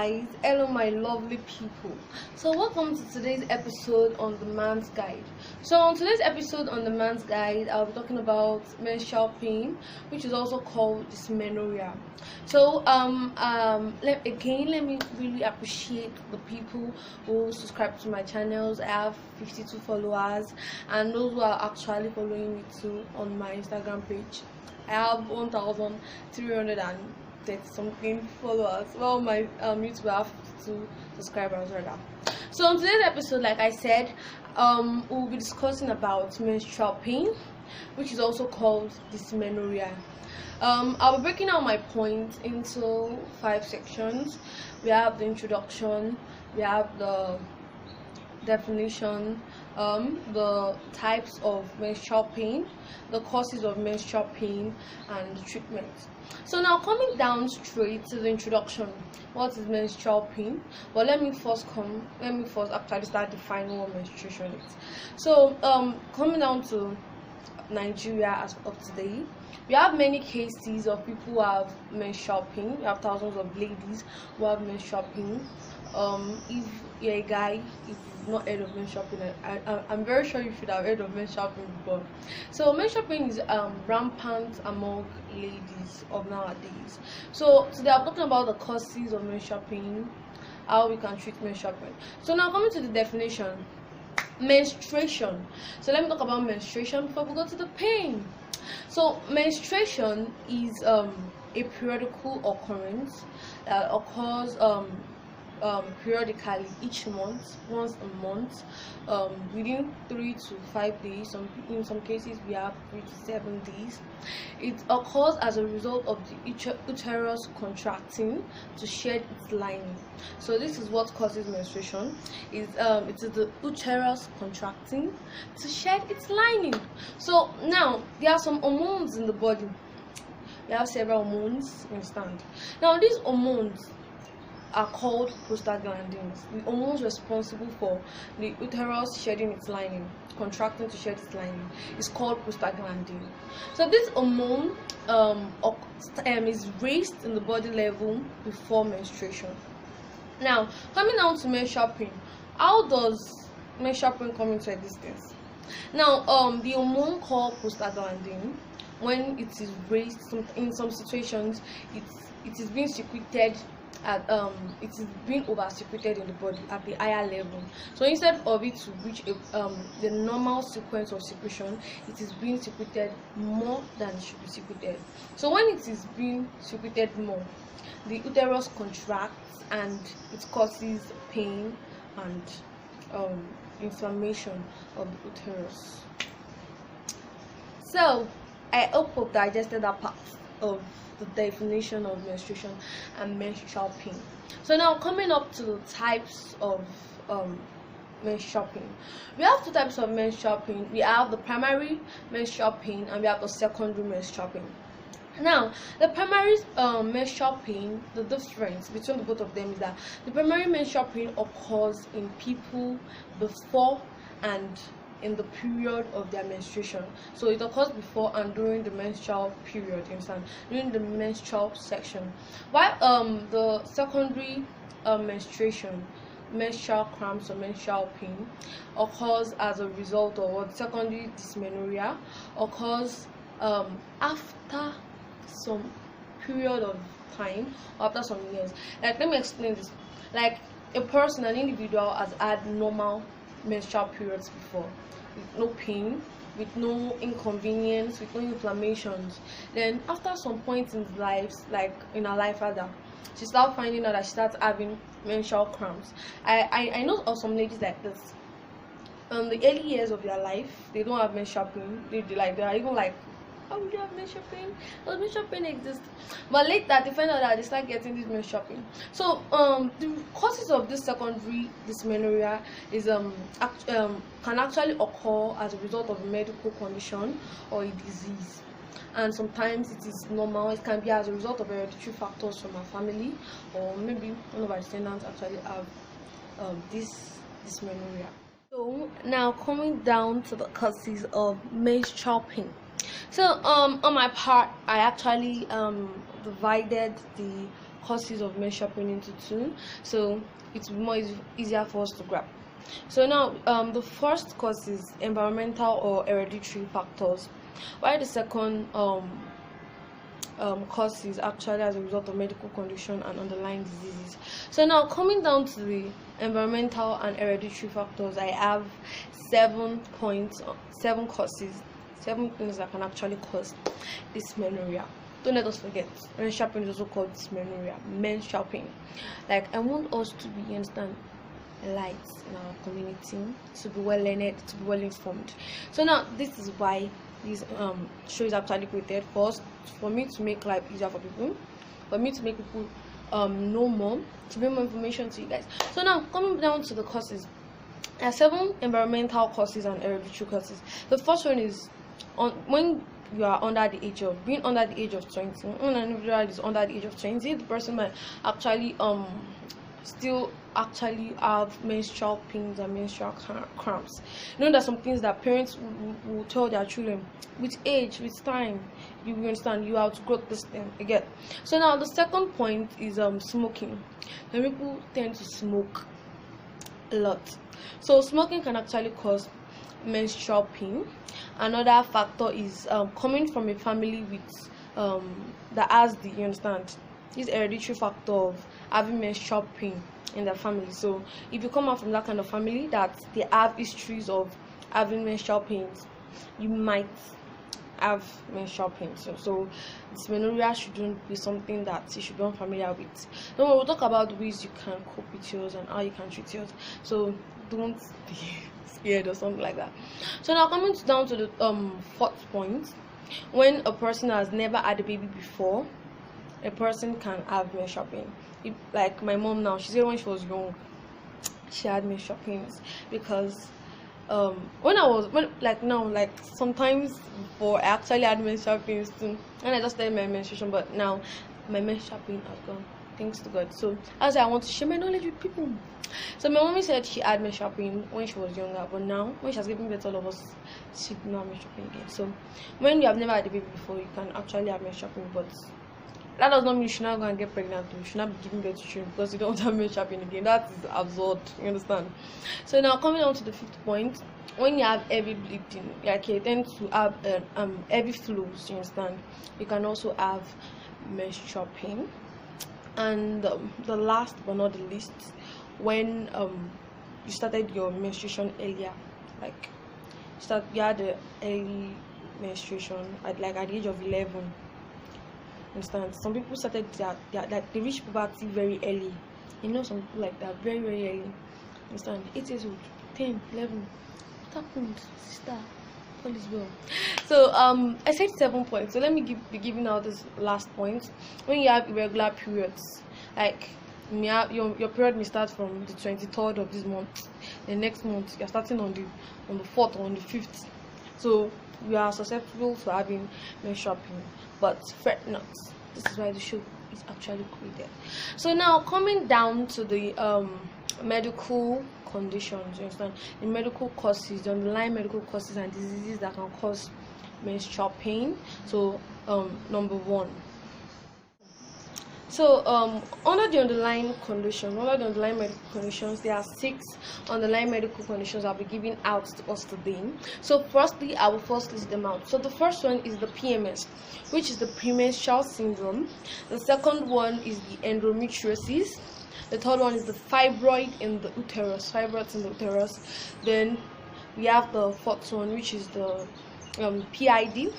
guys, hello my lovely people. So welcome to today's episode on the man's guide. So on today's episode on the man's guide, I'll be talking about menstrual pain, which is also called dysmenorrhea. So let me really appreciate the people who subscribe to my channels. I have 52 followers, and those who are actually following me too on my Instagram page. I have 1,330 something followers. Well, my YouTube have 52 subscribers rather. So on today's episode, like I said, we'll be discussing about menstrual pain, which is also called dysmenorrhea. I'll be breaking out my points into 5 sections. We have the introduction, we have the definition, the types of menstrual pain, the causes of menstrual pain, and the treatment. So now coming down straight to the introduction, what is menstrual pain? Well, let me first actually start defining what menstruation is. So coming down to Nigeria as of today, we have many cases of people who have menstrual pain. We have thousands of ladies who have menstrual pain. If you're a guy, if you've not heard of menstrual pain, I'm very sure you should have heard of menstrual pain before. So menstrual pain is rampant among ladies of nowadays. So today I'm talking about the causes of menstrual pain, how we can treat menstrual pain. So now coming to the definition, menstruation. So let me talk about menstruation before we go to the pain. So menstruation is a periodical occurrence that occurs periodically each month, once a month, within 3 to 5 days. In some cases we have 3 to 7 days. It occurs as a result of the uterus contracting to shed its lining. So this is what causes menstruation. It is the uterus contracting to shed its lining. So now there are some hormones in the body. We have several hormones, understand. Now these hormones are called prostaglandins, the hormones responsible for the uterus shedding its lining, contracting to shed its lining, is called prostaglandin. So this hormone is raised in the body level before menstruation. Now coming down to menstrual pain, how does menstrual pain come into existence? Now the hormone called prostaglandin, when it is raised, in some situations it is being secreted at it is being over secreted in the body at the higher level. So instead of it to reach the normal sequence of secretion, it is being secreted more than it should be secreted. So when it is being secreted more, the uterus contracts and it causes pain and inflammation of the uterus. So I hope you've digested that part of the definition of menstruation and menstrual pain. So now coming up to the types of menstrual pain. We have 2 types of menstrual pain. We have the primary menstrual pain and we have the secondary menstrual pain. Now the primary menstrual pain, the difference between the both of them is that the primary menstrual pain occurs in people before and in the period of their menstruation. So it occurs before and during the menstrual period, you understand, during the menstrual section. While the secondary menstruation, menstrual cramps or menstrual pain, occurs as a result of what secondary dysmenorrhea occurs after some period of time, or after some years. Like, let me explain this. Like, a person, an individual, has had normal menstrual periods before, with no pain, with no inconvenience, with no inflammations. Then after some point in her life rather, she starts finding out that she starts having menstrual cramps. I know of some ladies like this. The early years of their life, they don't have menstrual pain. They are even like, how would you have menstrual pain? Does menstrual pain exist? But later they find out that they start getting this menstrual pain. So the causes of this secondary dysmenorrhea is can actually occur as a result of a medical condition or a disease, and sometimes it is normal. It can be as a result of hereditary factors from our family, or maybe one of our descendants actually have this dysmenorrhea. So now coming down to the causes of menstrual pain. So on my part, I actually divided the causes of menstrual pain into two, so it's more easier for us to grab. So now the first cause is environmental or hereditary factors, while the second cause is actually as a result of medical condition and underlying diseases. So now coming down to the environmental and hereditary factors, I have 7 causes, 7 things that can actually cause dysmenorrhea. Don't let us forget, menstrual pain is also called dysmenorrhea, menstrual pain. Like, I want us to be, understand, light in our community, to be well learned, to be well informed. So now this is why this show is actually created for me to make life easier for people, for me to make people know more, to bring more information to you guys. So now coming down to the causes, there are 7 environmental causes and hereditary causes. The first one is when you are under the age of 20. When an individual is under the age of 20, the person might actually still actually have menstrual pains and menstrual cramps. You know, there's some things that parents will tell their children with age, with time. You understand, you have to grow this thing again. So now the second point is smoking. When people tend to smoke a lot, so smoking can actually cause menstrual pain. Another factor is coming from a family with that has the, you understand, this hereditary factor of having menstrual pain in their family. So if you come out from that kind of family that they have histories of having menstrual pains, you might have menstrual pains. So dysmenorrhea shouldn't be something that you should be unfamiliar with. Then we'll talk about the ways you can cope with yours and how you can treat yours. So don't be scared or something like that. So now coming down to the fourth point, when a person has never had a baby before, a person can have menstrual pain. Like my mom now, she said when she was young, she had menstrual pains because sometimes before I actually had menstrual pains too, and I just started my menstruation, but now my menstrual pain has gone, thanks to God. So as I want to share my knowledge with people. So my mommy said she had menstrual pain when she was younger, but now when she has given birth to all of us, she did not have menstrual pain again. So when you have never had a baby before, you can actually have menstrual pain, but that does not mean you should not go and get pregnant. You should not be giving birth to children because you don't have menstrual pain again. That is absurd. You understand? So now coming on to the fifth point, when you have heavy bleeding, like you tend to have heavy flows, you understand, you can also have menstrual pain. And the last but not the least, when you started your menstruation earlier, like you had the early menstruation at the age of 11. Understand? Some people started that they reach puberty very early. You know, some people like that very, very early. Understand? 8 years old, 10, 11. What happened, sister? All is well. So I said 7 points. So let me be giving out this last point. When you have irregular periods, like your period may start from the 23rd of this month. The next month you're starting on the 4th or on the 5th. So you are susceptible to having menstrual pain, but fret not. This is why the show is actually created. So now coming down to the medical conditions, you understand, the medical causes, the underlying medical causes and diseases that can cause menstrual pain. So number 1. So under the underlying medical conditions, there are 6 underlying medical conditions I'll be giving out to us today. So firstly, I will first list them out. So the first one is the PMS, which is the premenstrual syndrome. The second one is the endometriosis. The third one is the fibroids in the uterus. Then we have the fourth one, which is the PID,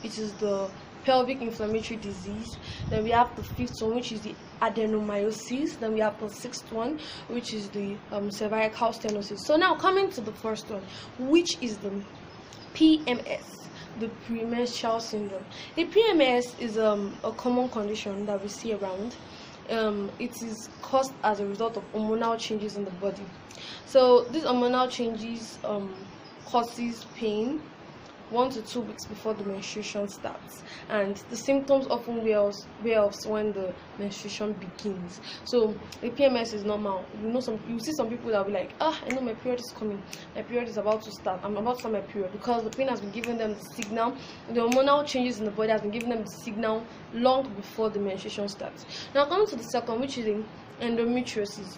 which is the pelvic inflammatory disease. Then we have the fifth one, which is the adenomyosis. Then we have the sixth one, which is the cervical stenosis. So now coming to the first one, which is the PMS, the premenstrual syndrome. The PMS is a common condition that we see around. It is caused as a result of hormonal changes in the body. So these hormonal changes causes pain 1 to 2 weeks before the menstruation starts, and the symptoms often wear off when the menstruation begins. So the PMS is normal. You see some people that will be like, I know my period is coming, my period is about to start, I'm about to start my period, because the pain has been giving them the signal. The hormonal changes in the body has been giving them the signal long before the menstruation starts. Now coming to the second, which is the endometriosis.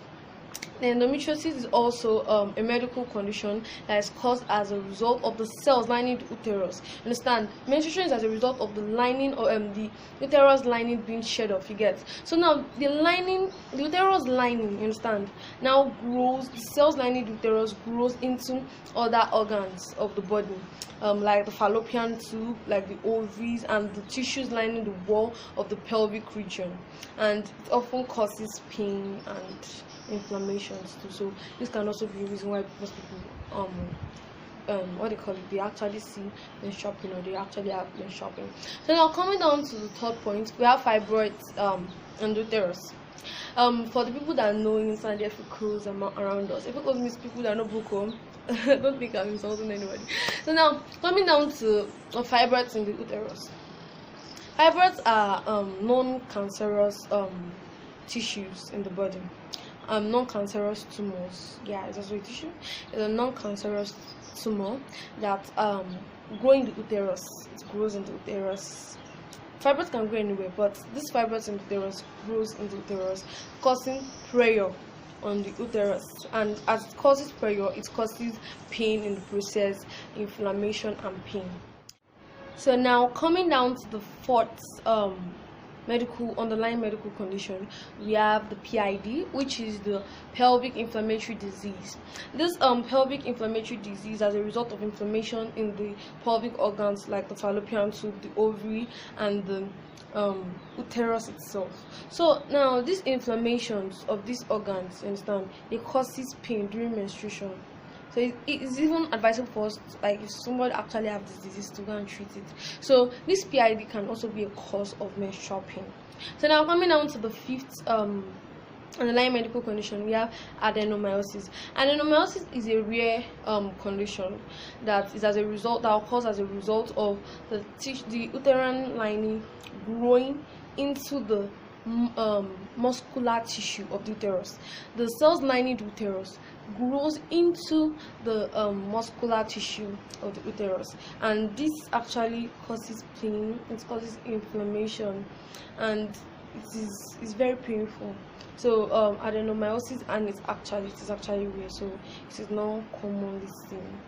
The endometriosis is also a medical condition that is caused as a result of the cells lining the uterus. Understand? Menstruation is as a result of the lining or the uterus lining being shed off. You get? So now the uterus lining, you understand? Now grows. The cells lining the uterus grows into other organs of the body, like the fallopian tube, like the ovaries, and the tissues lining the wall of the pelvic region, and it often causes pain and inflammations too. So this can also be a reason why most people they actually see menstrual pain, or they actually have menstrual pain. So now coming down to the third point, we have fibroids and uterus. For the people that know inside the FAQs around us, FAQs means people that know book home. Don't think I'm insulting anybody. So now coming down to fibroids in the uterus. Fibroids are non-cancerous tissues in the body. Non-cancerous tumors. Yeah, it's also a tissue. It's a non-cancerous tumor that grow in the uterus. It grows in the uterus. Fibroids can grow anywhere, but this fibroids in the uterus grows in the uterus, causing pressure on the uterus, and as it causes pressure, it causes pain in the process, inflammation and pain. So now coming down to the fourth underlying medical condition, we have the PID, which is the pelvic inflammatory disease. This pelvic inflammatory disease as a result of inflammation in the pelvic organs like the fallopian tube, the ovary, and the uterus itself. So now these inflammations of these organs, you understand, it causes pain during menstruation. So it is even advisable for us, like if somebody actually have this disease, to go and treat it. So this PID can also be a cause of menstrual pain. So now coming down to the fifth underlying medical condition, we have adenomyosis. Adenomyosis is a rare condition that occurs as a result of the uterine lining growing into the muscular tissue of the uterus. The cells lining the uterus grows into the muscular tissue of the uterus, and this actually causes pain, it causes inflammation, and it is very painful. So adenomyosis, and it is actually rare, so it is not commonly seen.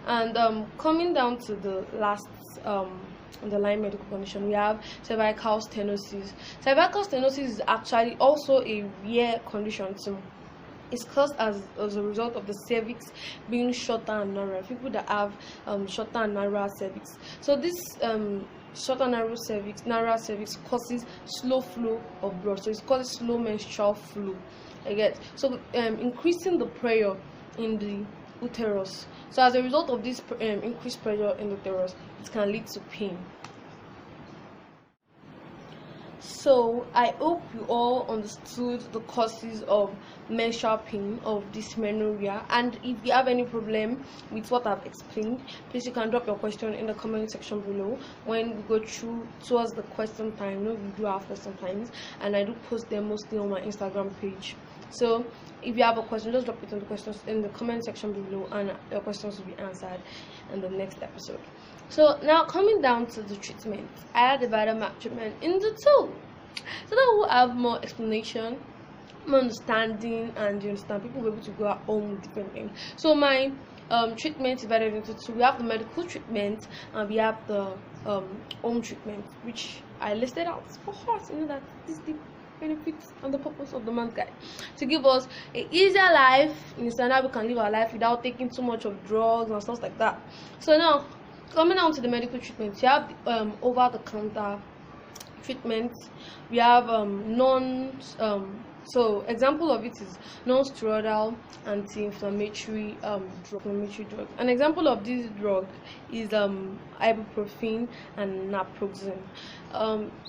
And coming down to the last underlying medical condition, we have cervical stenosis. Cervical stenosis is actually also a rare condition too. It's caused as a result of the cervix being shorter and narrower. People that have shorter and narrower cervix. So this shorter narrower cervix causes slow flow of blood. So it causes slow menstrual flow. So increasing the pressure in the uterus. So as a result of this increased pressure in the uterus, it can lead to pain. So I hope you all understood the causes of menstrual pain, of dysmenorrhea, and if you have any problem with what I've explained, please you can drop your question in the comment section below. When we go through towards the question time, we do have question times, and I do post them mostly on my Instagram page. So if you have a question, just drop it in the comment section below, and your questions will be answered in the next episode. So now coming down to the treatment, I divided my treatment into two, so that we'll have more explanation, more understanding, and you understand, people will be able to go at home with different things. So my treatment is divided into two. We have the medical treatment, and we have the home treatment, which I listed out for us. That this is the benefits and the purpose of the month guide, to give us an easier life, in the standard we can live our life without taking too much of drugs and stuff like that. So now coming down to the medical treatment, you have over-the-counter treatment. We have so example of it is non-steroidal anti-inflammatory drug. An example of this drug is ibuprofen and naproxen.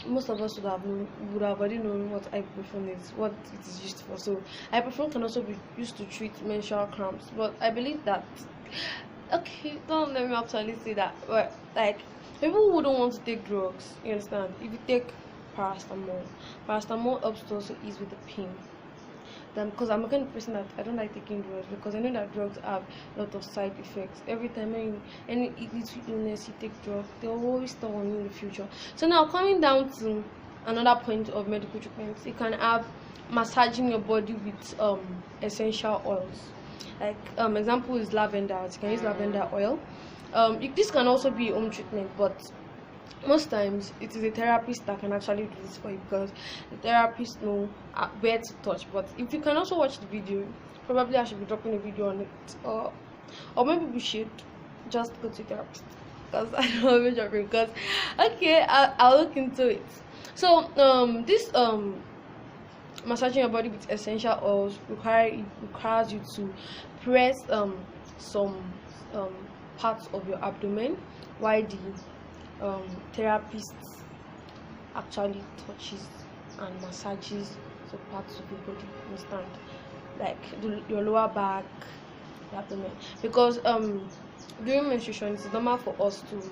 Most of us would have already known what ibuprofen is, what it is used for. So ibuprofen can also be used to treat menstrual cramps, but I believe that okay, don't let me actually say that, but like people who don't want to take drugs, you understand? If you take paracetamol helps to also ease with the pain. Then, because I'm a kind of person that I don't like taking drugs, because I know that drugs have a lot of side effects. Every time any little illness you take drugs, they will always start on you in the future. So now coming down to another point of medical treatments, you can have massaging your body with essential oils. Like example is lavender. You can use lavender oil. This can also be home treatment, but most times it is a therapist that can actually do this for you, because the therapist know where to touch. But if you can also watch the video, probably I should be dropping a video on it, or maybe we should just go to a therapist, because I don't know which of it, because okay, I'll look into it. So this massaging your body with essential oils requires you to press some parts of your abdomen, while the therapist actually touches and massages the parts of your body. Understand? Like your lower back, the abdomen, because during menstruation it's normal for us to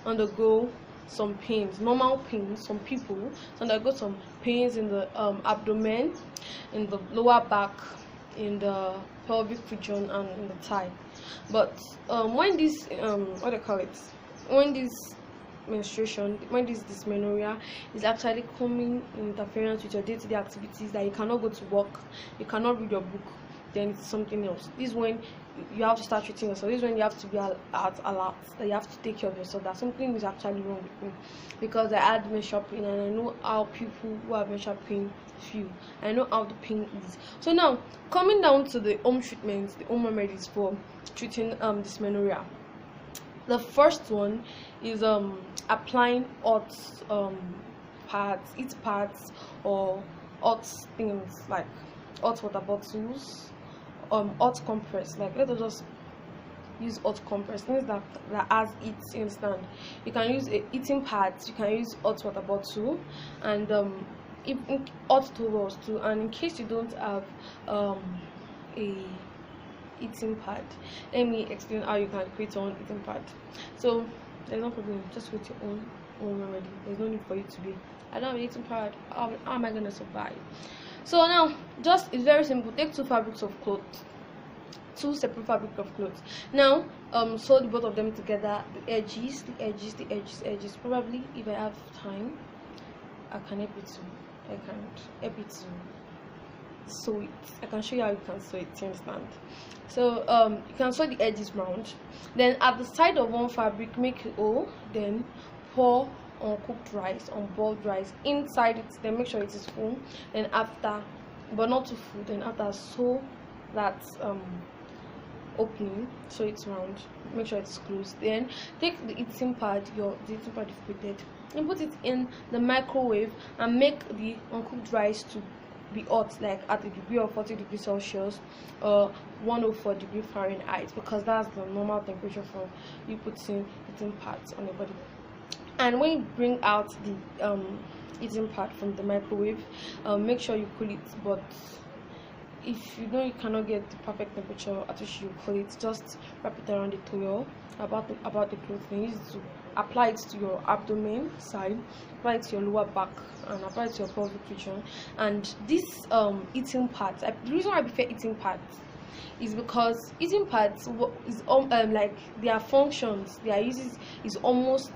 undergo some pains, normal pains. Some people undergo some pains in the abdomen, in the lower back, in the pelvic region, and in the thigh. But when this what do you call it, when this menstruation, when this dysmenorrhea is actually coming in interference with your day-to-day activities, that you cannot go to work, you cannot read your book, then it's something else. This is when you have to start treating yourself. This is when you have to be alert, that you have to take care of yourself, that something is actually wrong with me, because I had menstrual pain and I know how people who have menstrual pain feel. I know how the pain is. So now coming down to the home treatments, the home remedies for treating dysmenorrhea. The first one is applying hot pads or hot things like hot water bottles, hot compress. Like, let us just use hot compress, things that has heat. You understand? You can use eating pads, you can use hot water bottle, and hot towels too. And in case you don't have a eating pad, let me explain how you can create your own eating pad. So there's no problem, just with your own remedy. There's no need for you to be, I don't have an eating pad, how am I going to survive? So now it's very simple. Take two fabrics of clothes, two separate fabrics of clothes. Now sew the both of them together, the edges. Probably if I have time, I can help you to sew it. I can show you how you can sew it. You understand? So you can sew the edges round. Then at the side of one fabric, make a hole. Then pour uncooked rice, unboiled rice inside it. Then make sure it is full. Then after, but not too full. Then after, sew that opening, so it's round. Make sure it's closed. Then take the eating pad, the eating pad you've prepared, and put it in the microwave and make the uncooked rice to be hot, like at a degree of 40 degrees Celsius or 104 degrees Fahrenheit, because that's the normal temperature for you putting eating pads on your body. And when you bring out the eating pad from the microwave, make sure you cool it. But if you know you cannot get the perfect temperature at which you cool it, just wrap it around the towel about the cloth, and use it to apply it to your abdomen side, apply it to your lower back, and apply it to your pelvic region. And this eating pads, the reason why I prefer eating pads is because eating pads is like their functions, their uses is almost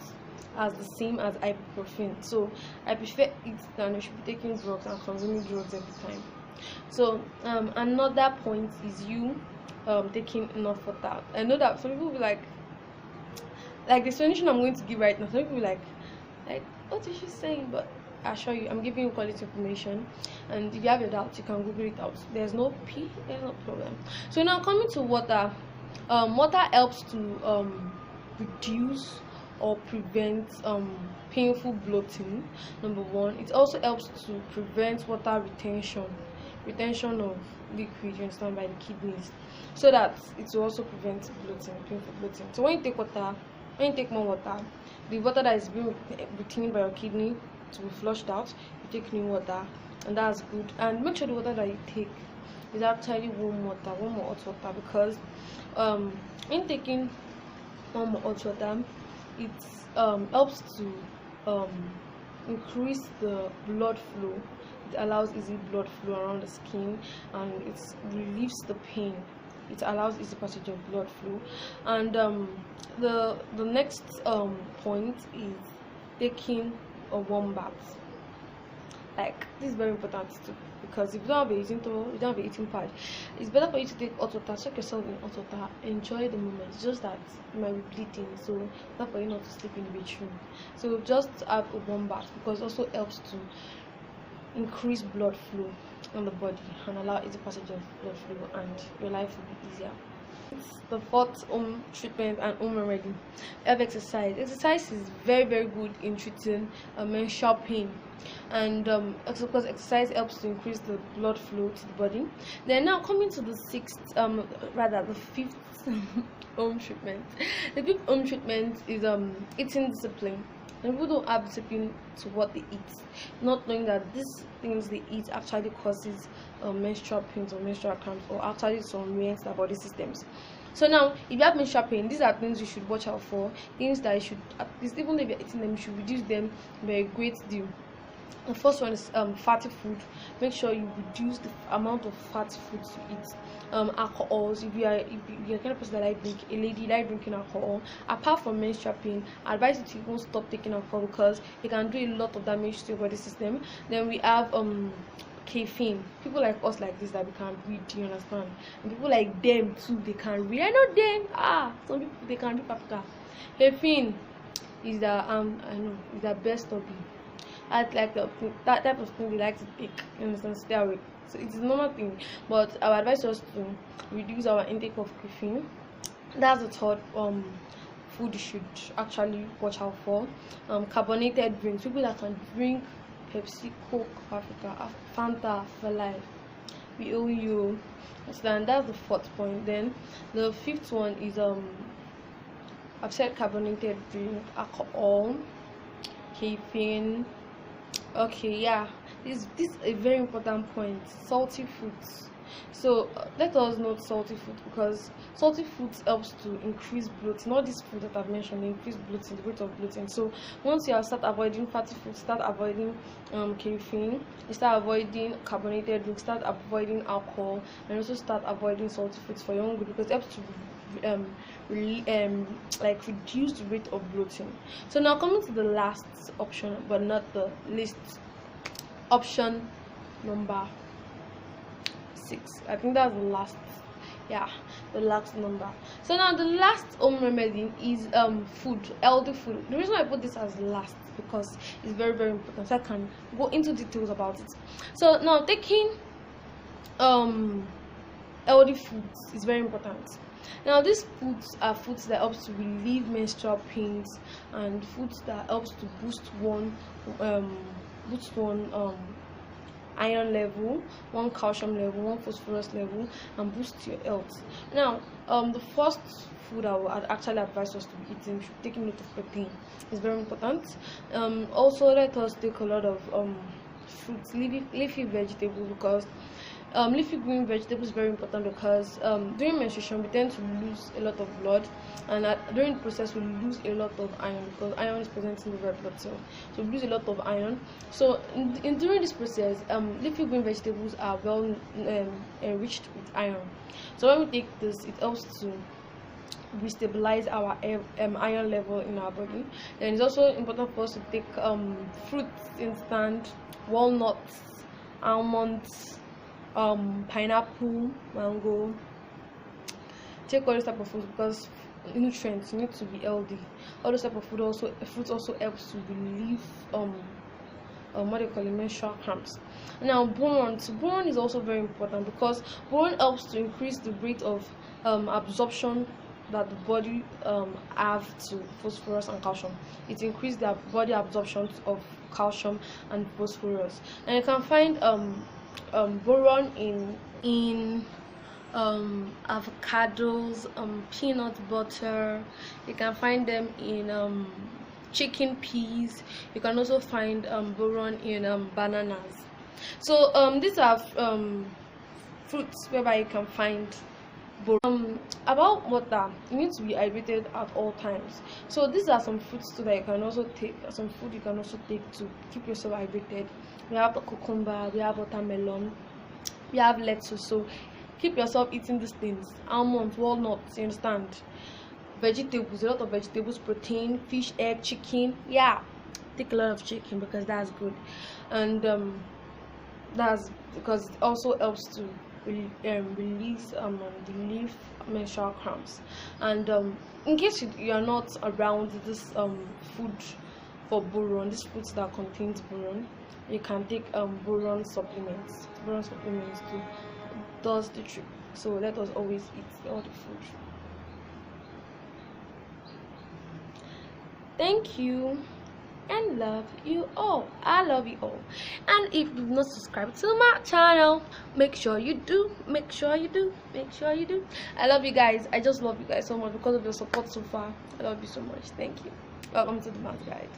as the same as ibuprofen. So I prefer it than you should be taking drugs and consuming drugs every time. So another point is you taking enough water. I know that some people will be like the explanation I'm going to give right now, some people will be like what is she saying? But I assure you, I'm giving you quality information, and if you have a doubt, you can Google it out. There's no problem. So now coming to water, water helps to reduce or prevent painful bloating. Number one, it also helps to prevent water retention of liquid, you understand, by the kidneys, so that it will also prevent bloating, painful bloating. So when you take more water, the water that is being retained by your kidney to be flushed out, you take new water, and that's good. And make sure the water that you take is actually warm water, warm or hot water, because in taking warm or hot water, it helps to increase the blood flow. It allows easy blood flow around the skin, and it relieves the pain. It allows easy passage of blood flow. And the next point is taking a warm bath. Like, this is very important too, because if you don't have a eating towel, you don't have a eating pad, it's better for you to take hot water, soak yourself in hot water, enjoy the moment. It's just that you might be bleeding, so it's not for you not to sleep in the bedroom. So just have a warm bath, because it also helps to increase blood flow on the body and allow easy passage of blood flow, and your life will be easier. It's the fourth home treatment and home remedy. Have exercise. Exercise is very, very good in treating menstrual pain, and because exercise helps to increase the blood flow to the body. Then now coming to the fifth home treatment. The fifth home treatment is eating discipline. And people don't have discipline to what they eat, not knowing that these things they eat actually causes menstrual pains or menstrual cramps, or actually some reacts their body systems. So now, if you have menstrual pain, these are things you should watch out for. Things that you should, at least, even if you're eating them, you should reduce them by a great deal. The first one is fatty food. Make sure you reduce the amount of fatty foods you eat. Alcohols. If you're the kind of person that a lady like drinking alcohol, apart from menstrual pain, I advise you to even stop taking alcohol, because it can do a lot of damage to your body system. Then we have caffeine. People like us like this that we can read, you understand? And people like them too, they can read. I know them. Some people they can read paprika. Caffeine is the best hobby. At like that type of thing we like to take, you understand, stay awake. So it's a normal thing, but I would advise us to reduce our intake of caffeine. That's the third food you should actually watch out for. Carbonated drinks. People that can drink Pepsi, Coke, Africa, Fanta for life. We owe you. So that's the fourth point. Then the fifth one is I've said carbonated drink, alcohol, caffeine. Okay, yeah, this is a very important point. Salty foods. So let us note salty food, because salty foods helps to increase bloating. All these foods that I've mentioned, they increase bloating, the rate of bloating. So once you start avoiding fatty foods, start avoiding caffeine, you start avoiding carbonated drinks, start avoiding alcohol, and also start avoiding salty foods for your own good, because it helps to like reduce the rate of bloating. So now coming to the last option, but not the least, option number 6. I think that's the last. Yeah, the last number. So now the last home remedy is food, healthy food. The reason I put this as last, because it's very, very important, so I can go into details about it. So now taking healthy foods is very important. Now these foods are foods that helps to relieve menstrual pains, and foods that helps to boost one iron level, one calcium level, one phosphorus level, and boost your health. Now the first food I would actually advise us to be eating, should take note of protein. It's very important. Also let us take a lot of fruits, leafy vegetables, because leafy green vegetables is very important, because during menstruation we tend to lose a lot of blood, and during the process we lose a lot of iron, because iron is present in the red blood cell, so we lose a lot of iron. So during this process, leafy green vegetables are well enriched with iron. So when we take this, it helps to restabilize our iron level in our body. And it's also important for us to take fruits, instant walnuts, almonds, pineapple, mango. Take all this type of food, because nutrients need to be healthy. All this type of fruits also helps to relieve what they call menstrual cramps. Now boron. So boron is also very important, because boron helps to increase the rate of absorption that the body have to phosphorus and calcium. It increases the body absorption of calcium and phosphorus. And you can find boron in avocados, peanut butter. You can find them in chicken peas. You can also find boron in bananas. So these are fruits whereby you can find boron. About water, you need to be hydrated at all times. So these are some fruits too that you can also take, some food you can also take to keep yourself hydrated. We have the cucumber, we have watermelon, we have lettuce. So keep yourself eating these things. Almonds, walnuts, you understand? Vegetables, a lot of vegetables, protein, fish, egg, chicken. Yeah, take a lot of chicken because that's good. And that's because it also helps to release and relieve menstrual cramps. And in case you are not around this food for boron, this fruit that contains boron, you can take boron supplements. Boron supplements too does the trick. So let us always eat all the food. Thank you and love you all. I love you all. And if you've not subscribed to my channel, make sure you do. Make sure you do. Make sure you do. I love you guys. I just love you guys so much because of your support so far. I love you so much. Thank you. Welcome to the Math Guide.